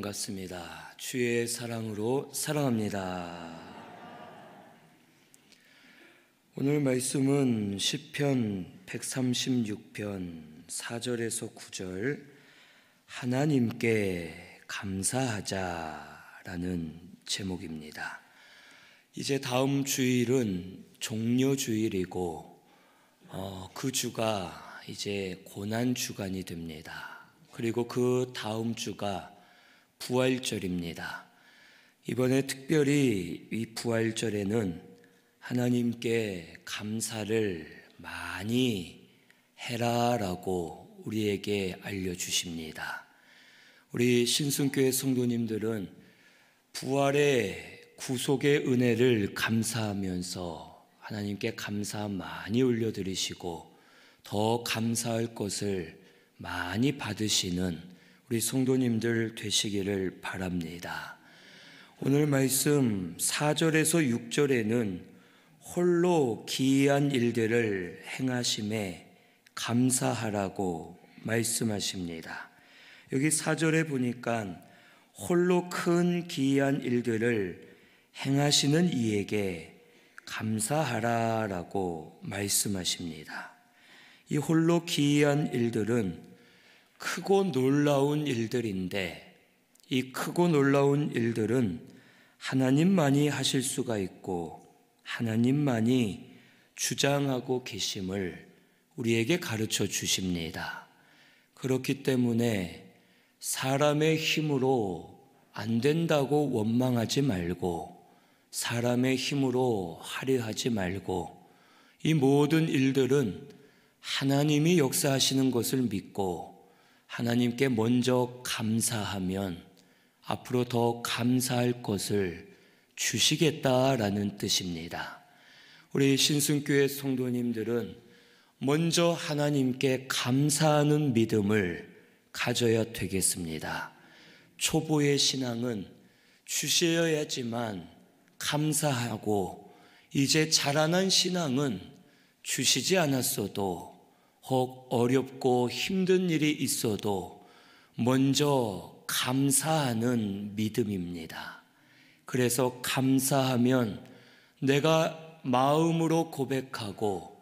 반갑습니다. 주의 사랑으로 사랑합니다. 오늘 말씀은 시편 136편 4절에서 9절 하나님께 감사하자라는 제목입니다. 이제 다음 주일은 종료주일이고 그 주가 이제 고난주간이 됩니다. 그리고 그 다음 주가 부활절입니다. 이번에 특별히 이 부활절에는 하나님께 감사를 많이 해라라고 우리에게 알려주십니다. 우리 신순교회 성도님들은 부활의 구속의 은혜를 감사하면서 하나님께 감사 많이 올려드리시고 더 감사할 것을 많이 받으시는 우리 성도님들 되시기를 바랍니다. 오늘 말씀 4절에서 6절에는 홀로 기이한 일들을 행하심에 감사하라고 말씀하십니다. 여기 4절에 보니까 홀로 큰 기이한 일들을 행하시는 이에게 감사하라라고 말씀하십니다. 이 홀로 기이한 일들은 크고 놀라운 일들인데 이 크고 놀라운 일들은 하나님만이 하실 수가 있고 하나님만이 주장하고 계심을 우리에게 가르쳐 주십니다. 그렇기 때문에 사람의 힘으로 안 된다고 원망하지 말고 사람의 힘으로 하려 하지 말고 이 모든 일들은 하나님이 역사하시는 것을 믿고 하나님께 먼저 감사하면 앞으로 더 감사할 것을 주시겠다라는 뜻입니다. 우리 신순교회 성도님들은 먼저 하나님께 감사하는 믿음을 가져야 되겠습니다. 초보의 신앙은 주셔야지만 감사하고 이제 자라난 신앙은 주시지 않았어도 혹 어렵고 힘든 일이 있어도 먼저 감사하는 믿음입니다. 그래서 감사하면 내가 마음으로 고백하고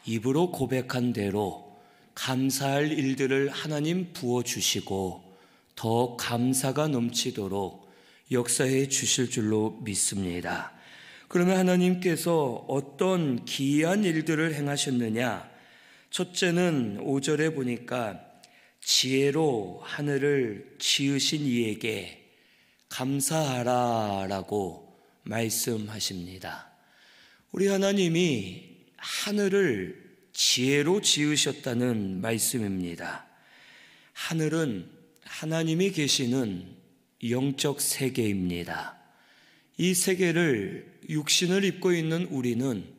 입으로 고백한 대로 감사할 일들을 하나님 부어주시고 더 감사가 넘치도록 역사해 주실 줄로 믿습니다. 그러면 하나님께서 어떤 기이한 일들을 행하셨느냐? 첫째는 5절에 보니까 지혜로 하늘을 지으신 이에게 감사하라라고 말씀하십니다. 우리 하나님이 하늘을 지혜로 지으셨다는 말씀입니다. 하늘은 하나님이 계시는 영적 세계입니다. 이 세계를 육신을 입고 있는 우리는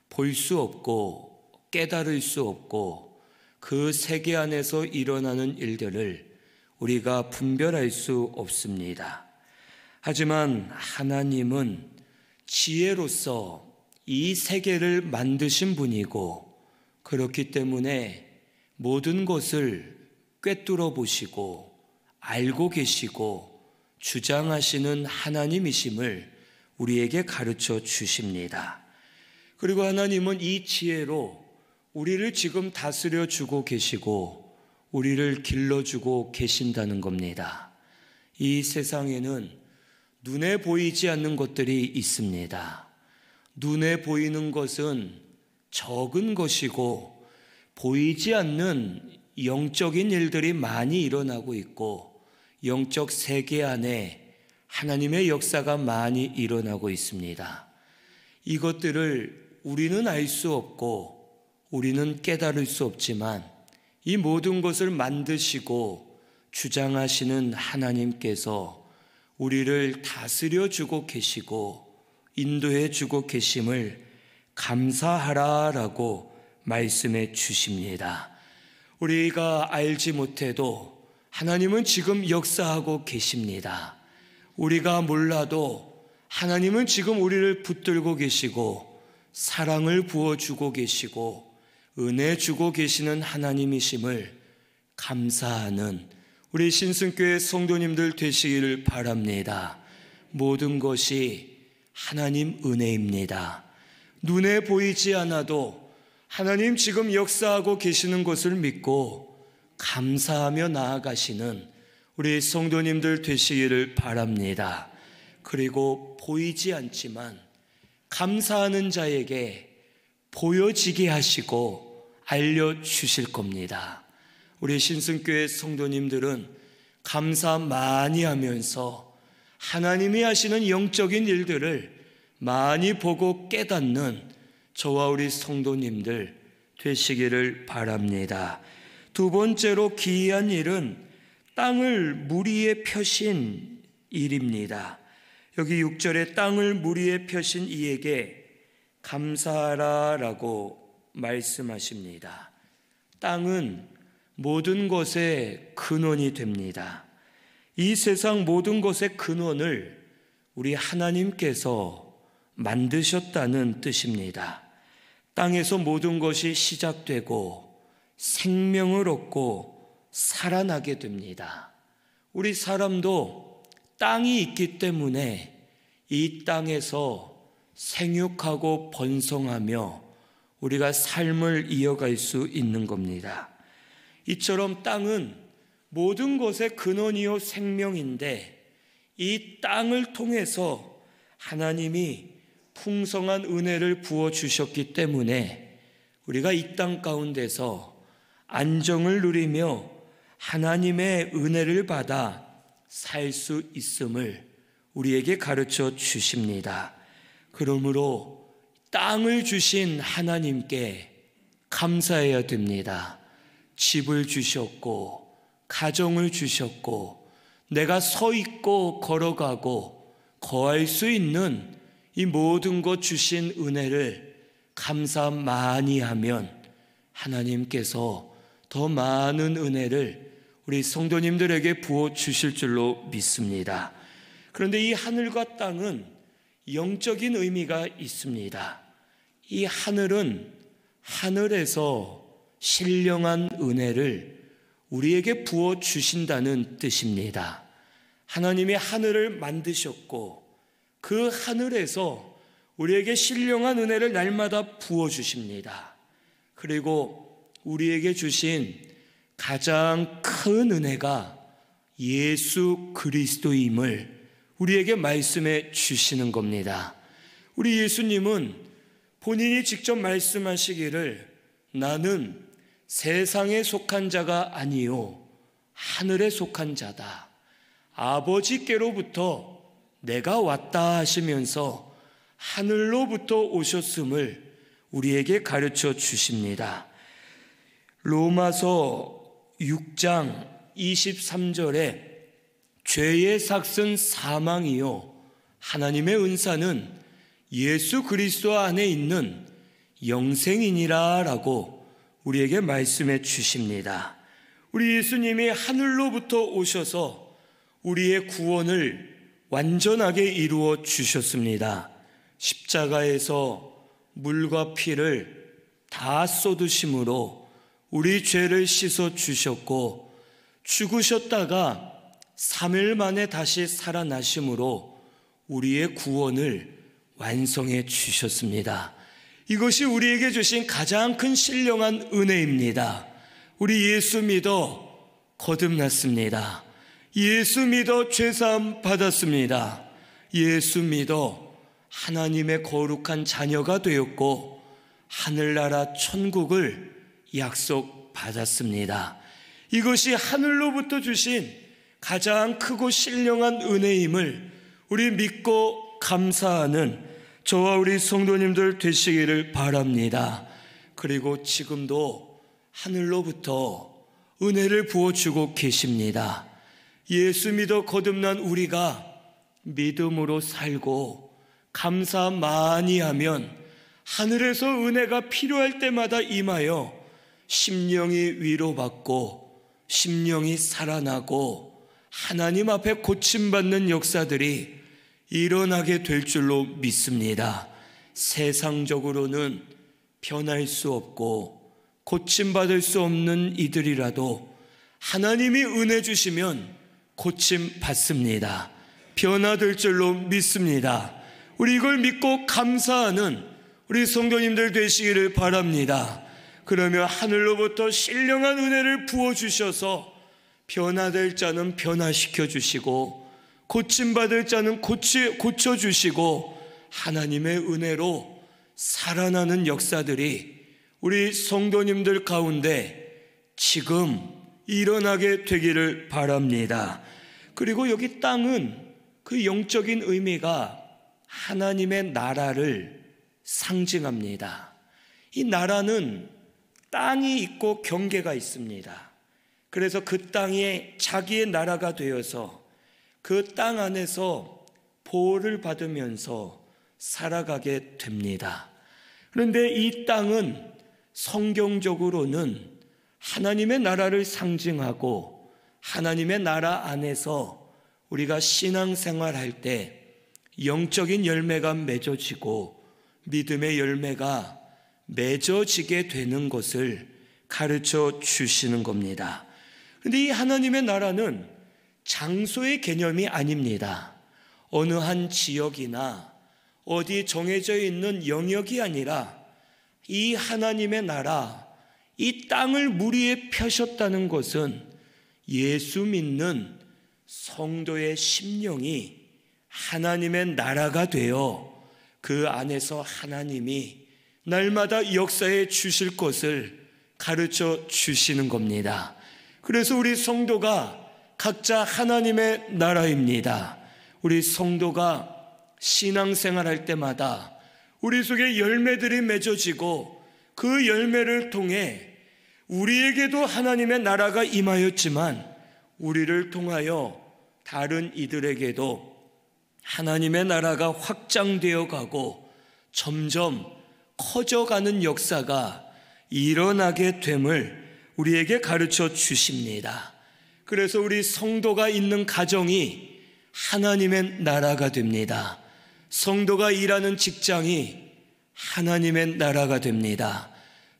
볼 수 없고 깨달을 수 없고 그 세계 안에서 일어나는 일들을 우리가 분별할 수 없습니다. 하지만 하나님은 지혜로서 이 세계를 만드신 분이고 그렇기 때문에 모든 것을 꿰뚫어 보시고 알고 계시고 주장하시는 하나님이심을 우리에게 가르쳐 주십니다. 그리고 하나님은 이 지혜로 우리를 지금 다스려 주고 계시고 우리를 길러주고 계신다는 겁니다. 이 세상에는 눈에 보이지 않는 것들이 있습니다. 눈에 보이는 것은 적은 것이고 보이지 않는 영적인 일들이 많이 일어나고 있고 영적 세계 안에 하나님의 역사가 많이 일어나고 있습니다. 이것들을 우리는 알 수 없고 우리는 깨달을 수 없지만 이 모든 것을 만드시고 주장하시는 하나님께서 우리를 다스려 주고 계시고 인도해 주고 계심을 감사하라라고 말씀해 주십니다. 우리가 알지 못해도 하나님은 지금 역사하고 계십니다. 우리가 몰라도 하나님은 지금 우리를 붙들고 계시고 사랑을 부어주고 계시고 은혜 주고 계시는 하나님이심을 감사하는 우리 신승교회 성도님들 되시기를 바랍니다. 모든 것이 하나님 은혜입니다. 눈에 보이지 않아도 하나님 지금 역사하고 계시는 것을 믿고 감사하며 나아가시는 우리 성도님들 되시기를 바랍니다. 그리고 보이지 않지만 감사하는 자에게 보여지게 하시고 알려주실 겁니다. 우리 신승교회 성도님들은 감사 많이 하면서 하나님이 하시는 영적인 일들을 많이 보고 깨닫는 저와 우리 성도님들 되시기를 바랍니다. 두 번째로 기이한 일은 땅을 물 위에 펴신 일입니다. 여기 6절에 땅을 물 위에 펴신 이에게 감사하라 라고 말씀하십니다. 땅은 모든 것의 근원이 됩니다. 이 세상 모든 것의 근원을 우리 하나님께서 만드셨다는 뜻입니다. 땅에서 모든 것이 시작되고 생명을 얻고 살아나게 됩니다. 우리 사람도 땅이 있기 때문에 이 땅에서 생육하고 번성하며 우리가 삶을 이어갈 수 있는 겁니다. 이처럼 땅은 모든 것의 근원이요 생명인데 이 땅을 통해서 하나님이 풍성한 은혜를 부어주셨기 때문에 우리가 이 땅 가운데서 안정을 누리며 하나님의 은혜를 받아 살 수 있음을 우리에게 가르쳐 주십니다. 그러므로 땅을 주신 하나님께 감사해야 됩니다. 집을 주셨고 가정을 주셨고 내가 서 있고 걸어가고 거할 수 있는 이 모든 것 주신 은혜를 감사 많이 하면 하나님께서 더 많은 은혜를 우리 성도님들에게 부어 주실 줄로 믿습니다. 그런데 이 하늘과 땅은 영적인 의미가 있습니다. 이 하늘은 하늘에서 신령한 은혜를 우리에게 부어 주신다는 뜻입니다. 하나님이 하늘을 만드셨고 그 하늘에서 우리에게 신령한 은혜를 날마다 부어 주십니다. 그리고 우리에게 주신 가장 큰 은혜가 예수 그리스도임을 우리에게 말씀해 주시는 겁니다. 우리 예수님은 본인이 직접 말씀하시기를 나는 세상에 속한 자가 아니요 하늘에 속한 자다. 아버지께로부터 내가 왔다 하시면서 하늘로부터 오셨음을 우리에게 가르쳐 주십니다. 로마서 6장 23절에 죄의 삭은 사망이요 하나님의 은사는 예수 그리스도 안에 있는 영생이니라 라고 우리에게 말씀해 주십니다. 우리 예수님이 하늘로부터 오셔서 우리의 구원을 완전하게 이루어 주셨습니다. 십자가에서 물과 피를 다 쏟으심으로 우리 죄를 씻어 주셨고 죽으셨다가 3일 만에 다시 살아나심으로 우리의 구원을 완성해 주셨습니다. 이것이 우리에게 주신 가장 큰 신령한 은혜입니다. 우리 예수 믿어 거듭났습니다. 예수 믿어 죄사함 받았습니다. 예수 믿어 하나님의 거룩한 자녀가 되었고 하늘나라 천국을 약속받았습니다. 이것이 하늘로부터 주신 가장 크고 신령한 은혜임을 우리 믿고 감사하는 저와 우리 성도님들 되시기를 바랍니다. 그리고 지금도 하늘로부터 은혜를 부어주고 계십니다. 예수 믿어 거듭난 우리가 믿음으로 살고 감사 많이 하면 하늘에서 은혜가 필요할 때마다 임하여 심령이 위로받고 심령이 살아나고 하나님 앞에 고침받는 역사들이 일어나게 될 줄로 믿습니다. 세상적으로는 변할 수 없고 고침받을 수 없는 이들이라도 하나님이 은혜 주시면 고침 받습니다. 변화될 줄로 믿습니다. 우리 이걸 믿고 감사하는 우리 성도님들 되시기를 바랍니다. 그러면 하늘로부터 신령한 은혜를 부어주셔서 변화될 자는 변화시켜 주시고 고침받을 자는 고쳐주시고 하나님의 은혜로 살아나는 역사들이 우리 성도님들 가운데 지금 일어나게 되기를 바랍니다. 그리고 여기 땅은 그 영적인 의미가 하나님의 나라를 상징합니다. 이 나라는 땅이 있고 경계가 있습니다. 그래서 그 땅에 자기의 나라가 되어서 그 땅 안에서 보호를 받으면서 살아가게 됩니다. 그런데 이 땅은 성경적으로는 하나님의 나라를 상징하고 하나님의 나라 안에서 우리가 신앙생활할 때 영적인 열매가 맺어지고 믿음의 열매가 맺어지게 되는 것을 가르쳐 주시는 겁니다. 그런데 이 하나님의 나라는 장소의 개념이 아닙니다. 어느 한 지역이나 어디 정해져 있는 영역이 아니라 이 하나님의 나라, 이 땅을 물 위에 펴셨다는 것은 예수 믿는 성도의 심령이 하나님의 나라가 되어 그 안에서 하나님이 날마다 역사해 주실 것을 가르쳐 주시는 겁니다. 그래서 우리 성도가 각자 하나님의 나라입니다. 우리 성도가 신앙생활할 때마다 우리 속에 열매들이 맺어지고 그 열매를 통해 우리에게도 하나님의 나라가 임하였지만 우리를 통하여 다른 이들에게도 하나님의 나라가 확장되어 가고 점점 커져가는 역사가 일어나게 됨을 우리에게 가르쳐 주십니다. 그래서 우리 성도가 있는 가정이 하나님의 나라가 됩니다. 성도가 일하는 직장이 하나님의 나라가 됩니다.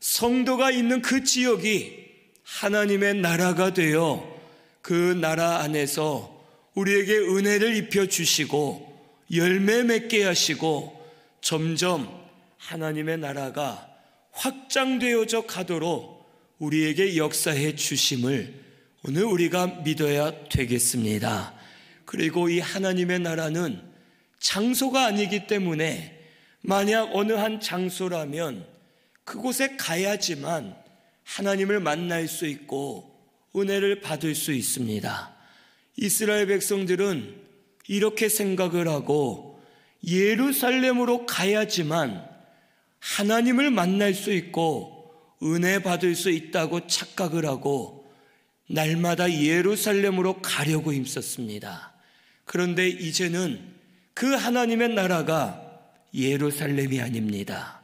성도가 있는 그 지역이 하나님의 나라가 되어 그 나라 안에서 우리에게 은혜를 입혀주시고 열매 맺게 하시고 점점 하나님의 나라가 확장되어져 가도록 우리에게 역사해 주심을 오늘 우리가 믿어야 되겠습니다. 그리고 이 하나님의 나라는 장소가 아니기 때문에 만약 어느 한 장소라면 그곳에 가야지만 하나님을 만날 수 있고 은혜를 받을 수 있습니다. 이스라엘 백성들은 이렇게 생각을 하고 예루살렘으로 가야지만 하나님을 만날 수 있고 은혜 받을 수 있다고 착각을 하고 날마다 예루살렘으로 가려고 힘썼습니다. 그런데 이제는 그 하나님의 나라가 예루살렘이 아닙니다.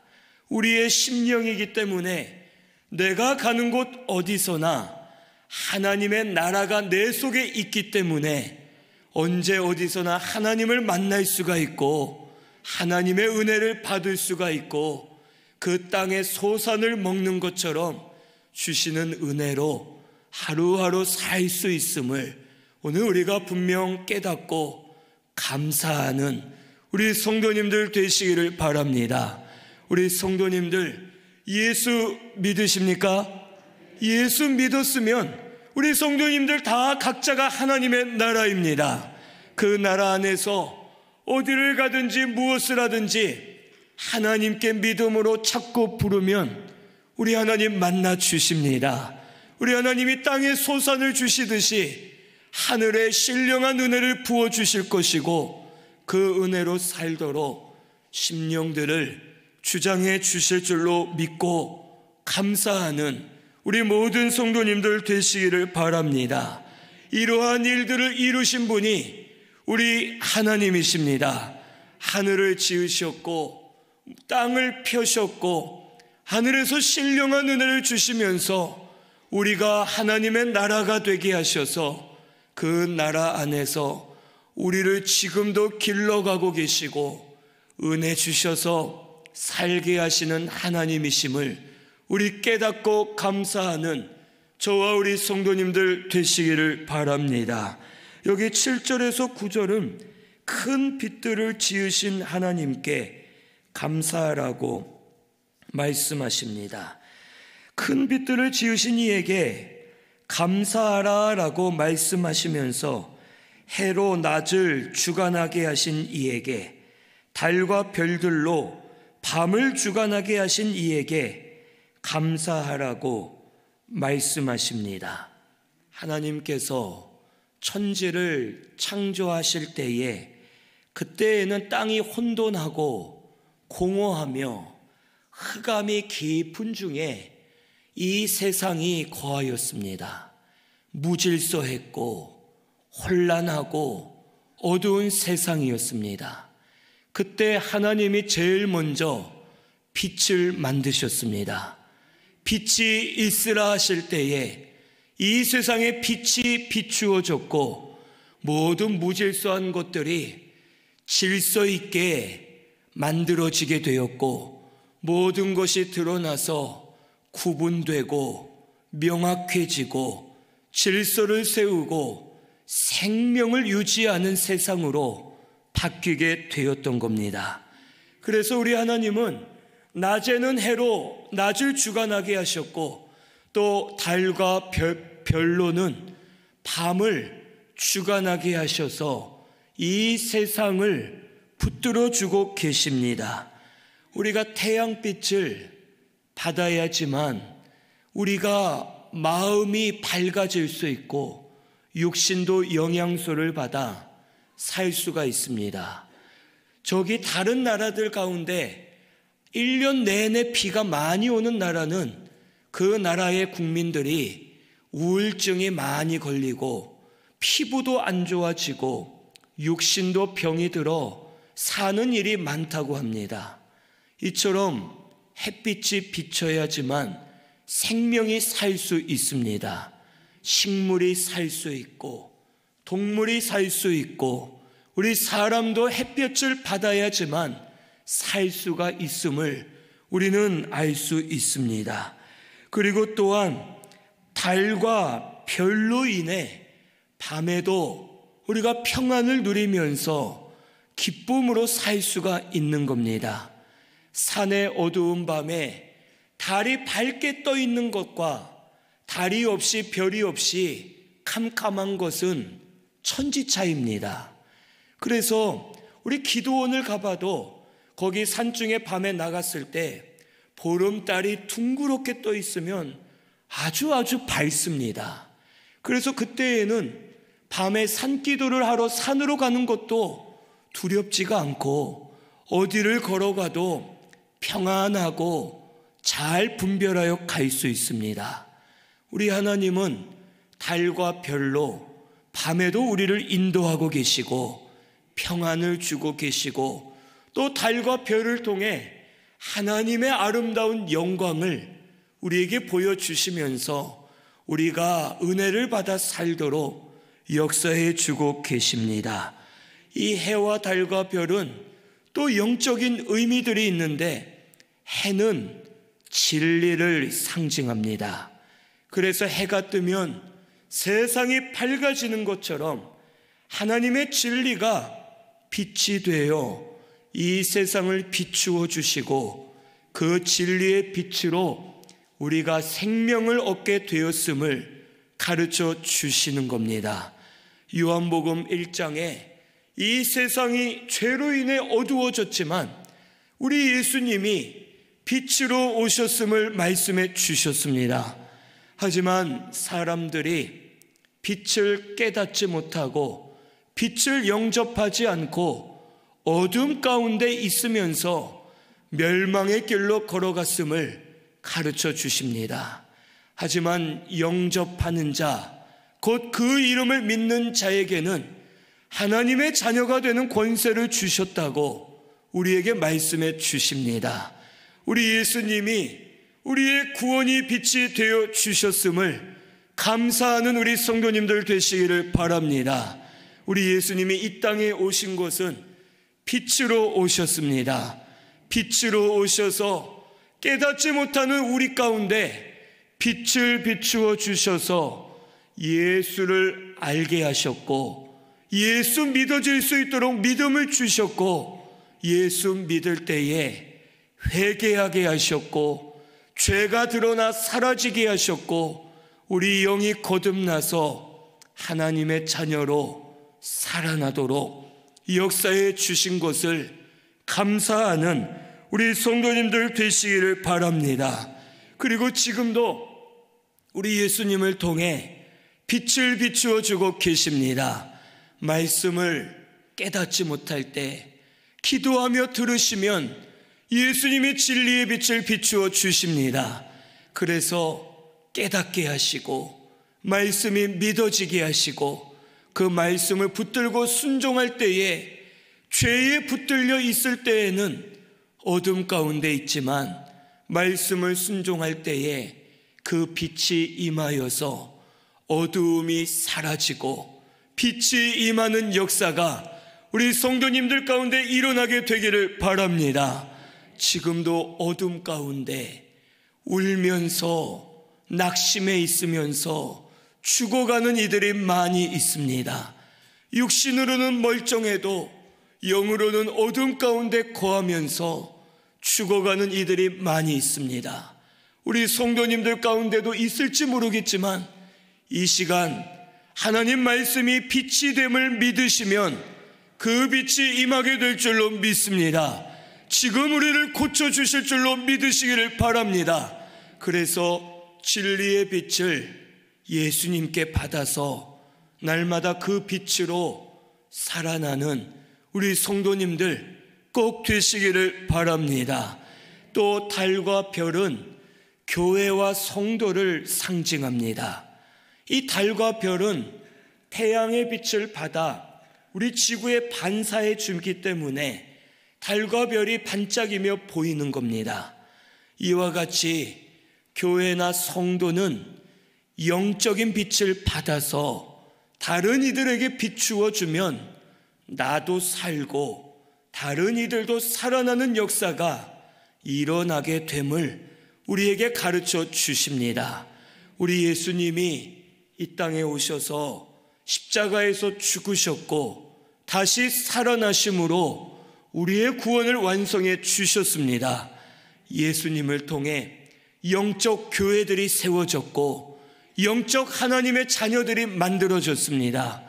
우리의 심령이기 때문에 내가 가는 곳 어디서나 하나님의 나라가 내 속에 있기 때문에 언제 어디서나 하나님을 만날 수가 있고 하나님의 은혜를 받을 수가 있고 그 땅의 소산을 먹는 것처럼 주시는 은혜로 하루하루 살 수 있음을 오늘 우리가 분명 깨닫고 감사하는 우리 성도님들 되시기를 바랍니다. 우리 성도님들 예수 믿으십니까? 예수 믿었으면 우리 성도님들 다 각자가 하나님의 나라입니다. 그 나라 안에서 어디를 가든지 무엇을 하든지 하나님께 믿음으로 찾고 부르면 우리 하나님 만나 주십니다. 우리 하나님이 땅에 소산을 주시듯이 하늘에 신령한 은혜를 부어주실 것이고 그 은혜로 살도록 심령들을 주장해 주실 줄로 믿고 감사하는 우리 모든 성도님들 되시기를 바랍니다. 이러한 일들을 이루신 분이 우리 하나님이십니다. 하늘을 지으셨고 땅을 펴셨고 하늘에서 신령한 은혜를 주시면서 우리가 하나님의 나라가 되게 하셔서 그 나라 안에서 우리를 지금도 길러가고 계시고 은혜 주셔서 살게 하시는 하나님이심을 우리 깨닫고 감사하는 저와 우리 성도님들 되시기를 바랍니다. 여기 7절에서 9절은 큰 빛들을 지으신 하나님께 감사하라고 말씀하십니다. 큰 빛들을 지으신 이에게 감사하라라고 말씀하시면서 해로 낮을 주관하게 하신 이에게, 달과 별들로 밤을 주관하게 하신 이에게 감사하라고 말씀하십니다. 하나님께서 천지를 창조하실 때에, 그때에는 땅이 혼돈하고 공허하며 흑암이 깊은 중에 이 세상이 거하였습니다. 무질서했고 혼란하고 어두운 세상이었습니다. 그때 하나님이 제일 먼저 빛을 만드셨습니다. 빛이 있으라 하실 때에 이 세상에 빛이 비추어졌고 모든 무질서한 것들이 질서 있게 만들어지게 되었고 모든 것이 드러나서 구분되고 명확해지고 질서를 세우고 생명을 유지하는 세상으로 바뀌게 되었던 겁니다. 그래서 우리 하나님은 낮에는 해로 낮을 주관하게 하셨고 또 달과 별로는 밤을 주관하게 하셔서 이 세상을 붙들어 주고 계십니다. 우리가 태양빛을 받아야지만 우리가 마음이 밝아질 수 있고 육신도 영양소를 받아 살 수가 있습니다. 저기 다른 나라들 가운데 1년 내내 비가 많이 오는 나라는 그 나라의 국민들이 우울증이 많이 걸리고 피부도 안 좋아지고 육신도 병이 들어 사는 일이 많다고 합니다. 이처럼 햇빛이 비쳐야지만 생명이 살 수 있습니다. 식물이 살 수 있고 동물이 살 수 있고 우리 사람도 햇볕을 받아야지만 살 수가 있음을 우리는 알 수 있습니다. 그리고 또한 달과 별로 인해 밤에도 우리가 평안을 누리면서 기쁨으로 살 수가 있는 겁니다. 산의 어두운 밤에 달이 밝게 떠 있는 것과 달이 없이 별이 없이 캄캄한 것은 천지차이입니다. 그래서 우리 기도원을 가봐도 거기 산중에 밤에 나갔을 때 보름달이 둥그렇게 떠 있으면 아주 밝습니다. 그래서 그때에는 밤에 산기도를 하러 산으로 가는 것도 두렵지가 않고 어디를 걸어가도 평안하고 잘 분별하여 갈 수 있습니다. 우리 하나님은 달과 별로 밤에도 우리를 인도하고 계시고 평안을 주고 계시고 또 달과 별을 통해 하나님의 아름다운 영광을 우리에게 보여주시면서 우리가 은혜를 받아 살도록 역사해 주고 계십니다. 이 해와 달과 별은 또 영적인 의미들이 있는데 해는 진리를 상징합니다. 그래서 해가 뜨면 세상이 밝아지는 것처럼 하나님의 진리가 빛이 되어 이 세상을 비추어 주시고 그 진리의 빛으로 우리가 생명을 얻게 되었음을 가르쳐 주시는 겁니다. 요한복음 1장에 이 세상이 죄로 인해 어두워졌지만 우리 예수님이 빛으로 오셨음을 말씀해 주셨습니다. 하지만 사람들이 빛을 깨닫지 못하고 빛을 영접하지 않고 어둠 가운데 있으면서 멸망의 길로 걸어갔음을 가르쳐 주십니다. 하지만 영접하는 자, 곧 그 이름을 믿는 자에게는 하나님의 자녀가 되는 권세를 주셨다고 우리에게 말씀해 주십니다. 우리 예수님이 우리의 구원이 빛이 되어 주셨음을 감사하는 우리 성도님들 되시기를 바랍니다. 우리 예수님이 이 땅에 오신 것은 빛으로 오셨습니다. 빛으로 오셔서 깨닫지 못하는 우리 가운데 빛을 비추어 주셔서 예수를 알게 하셨고, 예수 믿어질 수 있도록 믿음을 주셨고, 예수 믿을 때에 회개하게 하셨고, 죄가 드러나 사라지게 하셨고, 우리 영이 거듭나서 하나님의 자녀로 살아나도록 역사해 주신 것을 감사하는 우리 성도님들 되시기를 바랍니다. 그리고 지금도 우리 예수님을 통해 빛을 비추어 주고 계십니다. 말씀을 깨닫지 못할 때 기도하며 들으시면 예수님이 진리의 빛을 비추어 주십니다. 그래서 깨닫게 하시고 말씀이 믿어지게 하시고 그 말씀을 붙들고 순종할 때에, 죄에 붙들려 있을 때에는 어둠 가운데 있지만 말씀을 순종할 때에 그 빛이 임하여서 어두움이 사라지고 빛이 임하는 역사가 우리 성도님들 가운데 일어나게 되기를 바랍니다. 지금도 어둠 가운데 울면서 낙심해 있으면서 죽어가는 이들이 많이 있습니다. 육신으로는 멀쩡해도 영으로는 어둠 가운데 거하면서 죽어가는 이들이 많이 있습니다. 우리 성도님들 가운데도 있을지 모르겠지만 이 시간 하나님 말씀이 빛이 됨을 믿으시면 그 빛이 임하게 될 줄로 믿습니다. 지금 우리를 고쳐주실 줄로 믿으시기를 바랍니다. 그래서 진리의 빛을 예수님께 받아서 날마다 그 빛으로 살아나는 우리 성도님들 꼭 되시기를 바랍니다. 또 달과 별은 교회와 성도를 상징합니다. 이 달과 별은 태양의 빛을 받아 우리 지구에 반사해 주기 때문에 달과 별이 반짝이며 보이는 겁니다. 이와 같이 교회나 성도는 영적인 빛을 받아서 다른 이들에게 비추어 주면 나도 살고 다른 이들도 살아나는 역사가 일어나게 됨을 우리에게 가르쳐 주십니다. 우리 예수님이 이 땅에 오셔서 십자가에서 죽으셨고 다시 살아나심으로 우리의 구원을 완성해 주셨습니다. 예수님을 통해 영적 교회들이 세워졌고 영적 하나님의 자녀들이 만들어졌습니다.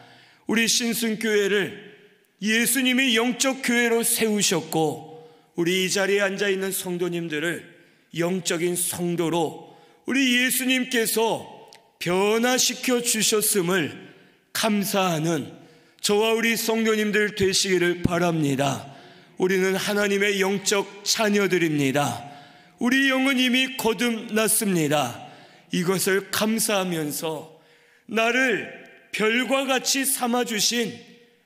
우리 신순교회를 예수님이 영적 교회로 세우셨고 우리 이 자리에 앉아있는 성도님들을 영적인 성도로 우리 예수님께서 변화시켜 주셨음을 감사하는 저와 우리 성도님들 되시기를 바랍니다. 우리는 하나님의 영적 자녀들입니다. 우리 영은 이미 거듭났습니다. 이것을 감사하면서 나를 별과 같이 삼아주신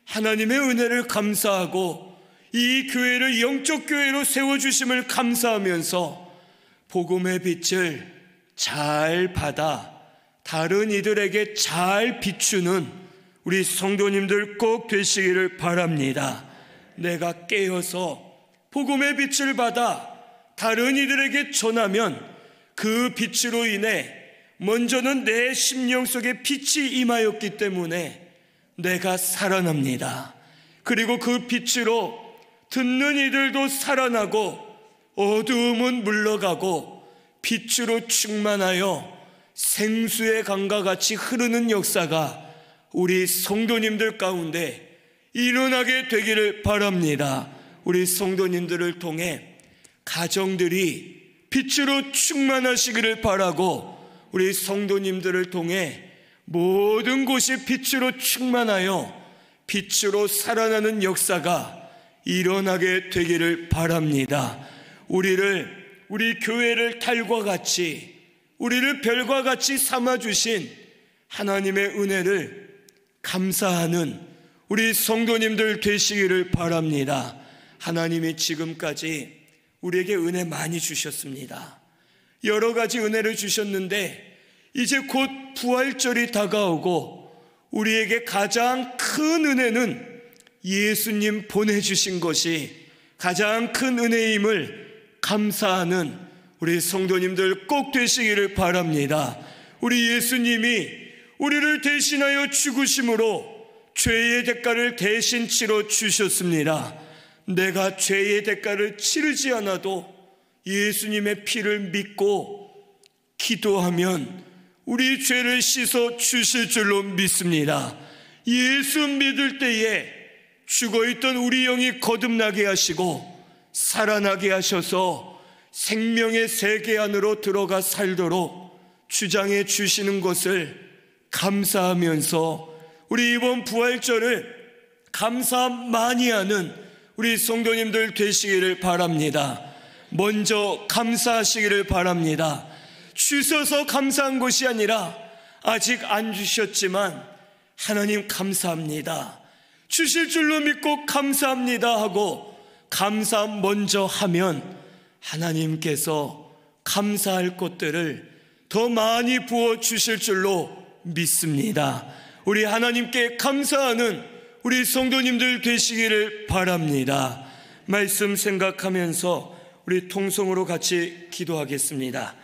하나님의 은혜를 감사하고 이 교회를 영적 교회로 세워주심을 감사하면서 복음의 빛을 잘 받아 다른 이들에게 잘 비추는 우리 성도님들 꼭 되시기를 바랍니다. 내가 깨어서 복음의 빛을 받아 다른 이들에게 전하면 그 빛으로 인해 먼저는 내 심령 속에 빛이 임하였기 때문에 내가 살아납니다. 그리고 그 빛으로 듣는 이들도 살아나고 어두움은 물러가고 빛으로 충만하여 생수의 강과 같이 흐르는 역사가 우리 성도님들 가운데 일어나게 되기를 바랍니다. 우리 성도님들을 통해 가정들이 빛으로 충만하시기를 바라고 우리 성도님들을 통해 모든 곳이 빛으로 충만하여 빛으로 살아나는 역사가 일어나게 되기를 바랍니다. 우리 교회를 달과 같이 우리를 별과 같이 삼아주신 하나님의 은혜를 감사하는 우리 성도님들 되시기를 바랍니다. 하나님이 지금까지 우리에게 은혜 많이 주셨습니다. 여러 가지 은혜를 주셨는데 이제 곧 부활절이 다가오고 우리에게 가장 큰 은혜는 예수님 보내주신 것이 가장 큰 은혜임을 감사하는 우리 성도님들 꼭 되시기를 바랍니다. 우리 예수님이 우리를 대신하여 죽으심으로 죄의 대가를 대신 치러 주셨습니다. 내가 죄의 대가를 치르지 않아도 예수님의 피를 믿고 기도하면 우리 죄를 씻어 주실 줄로 믿습니다. 예수 믿을 때에 죽어있던 우리 영이 거듭나게 하시고 살아나게 하셔서 생명의 세계 안으로 들어가 살도록 주장해 주시는 것을 감사하면서 우리 이번 부활절을 감사 많이 하는 우리 성도님들 되시기를 바랍니다. 먼저 감사하시기를 바랍니다. 주셔서 감사한 것이 아니라 아직 안 주셨지만 하나님 감사합니다, 주실 줄로 믿고 감사합니다 하고 감사 먼저 하면 하나님께서 감사할 것들을 더 많이 부어주실 줄로 믿습니다. 우리 하나님께 감사하는 우리 성도님들 되시기를 바랍니다. 말씀 생각하면서 우리 통성으로 같이 기도하겠습니다.